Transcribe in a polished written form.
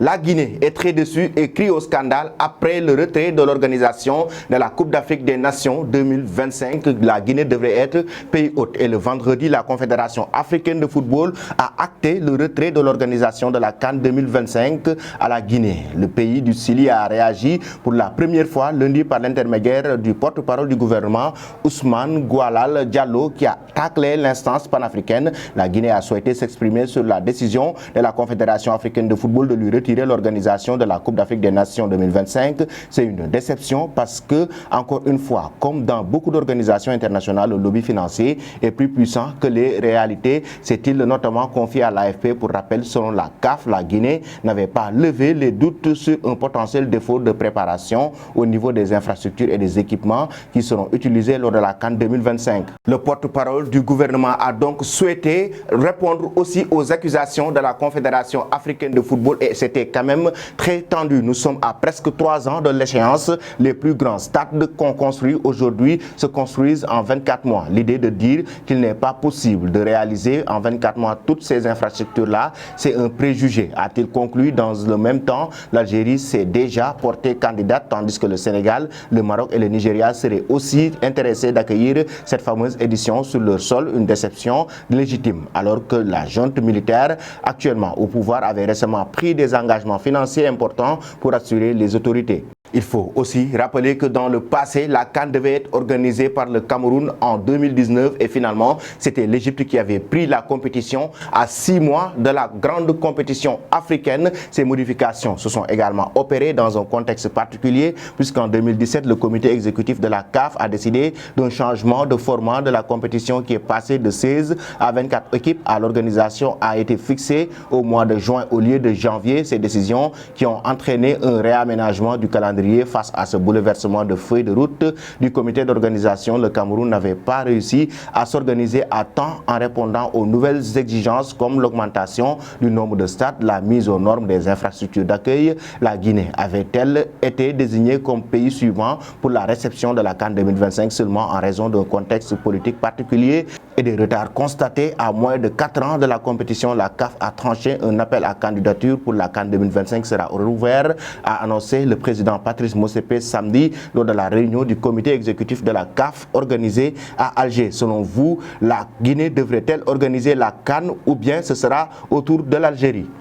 La Guinée est très déçue et crie au scandale après le retrait de l'organisation de la Coupe d'Afrique des Nations 2025. La Guinée devrait être pays hôte. Et le vendredi, la Confédération africaine de football a acté le retrait de l'organisation de la CAN 2025 à la Guinée. Le pays du Sili a réagi pour la première fois lundi par l'intermédiaire du porte-parole du gouvernement, Ousmane Goualal Diallo, qui a taclé l'instance panafricaine. La Guinée a souhaité s'exprimer sur la décision de la Confédération africaine de football de lui retirer l'organisation de la Coupe d'Afrique des Nations 2025. C'est une déception parce que, encore une fois, comme dans beaucoup d'organisations internationales, le lobby financier est plus puissant que les réalités. C'est-il notamment confié à l'AFP. Pour rappel, selon la CAF, la Guinée n'avait pas levé les doutes sur un potentiel défaut de préparation au niveau des infrastructures et des équipements qui seront utilisés lors de la CAN 2025. Le porte-parole du gouvernement a donc souhaité répondre aussi aux accusations de la Confédération africaine de football et c'était quand même très tendu. Nous sommes à presque 3 ans de l'échéance. Les plus grands stades qu'on construit aujourd'hui se construisent en 24 mois. L'idée de dire qu'il n'est pas possible de réaliser en 24 mois toutes ces infrastructures-là, c'est un préjugé, a-t-il conclu. Dans le même temps, l'Algérie s'est déjà portée candidate, tandis que le Sénégal, le Maroc et le Nigeria seraient aussi intéressés d'accueillir cette fameuse édition sur leur sol, une déception légitime, alors que la junte militaire actuellement au pouvoir avait récemment pris des engagements financiers importants pour assurer les autorités. Il faut aussi rappeler que dans le passé, la CAN devait être organisée par le Cameroun en 2019 et finalement, c'était l'Égypte qui avait pris la compétition à 6 mois de la grande compétition africaine. Ces modifications se sont également opérées dans un contexte particulier puisqu'en 2017, le comité exécutif de la CAF a décidé d'un changement de format de la compétition qui est passé de 16 à 24 équipes. L'organisation a été fixée au mois de juin au lieu de janvier. Ces décisions qui ont entraîné un réaménagement du calendrier. Face à ce bouleversement de feuille de route du comité d'organisation, le Cameroun n'avait pas réussi à s'organiser à temps en répondant aux nouvelles exigences comme l'augmentation du nombre de stades, la mise aux normes des infrastructures d'accueil. La Guinée avait-elle été désignée comme pays suivant pour la réception de la CAN 2025 seulement en raison d'un contexte politique particulier et des retards constatés à moins de 4 ans de la compétition? La CAF a tranché un appel à candidature pour la CAN 2025 sera rouvert, a annoncé le président Patrice Motsepe samedi lors de la réunion du comité exécutif de la CAF organisée à Alger. Selon vous, la Guinée devrait-elle organiser la CAN ou bien ce sera au tour de l'Algérie?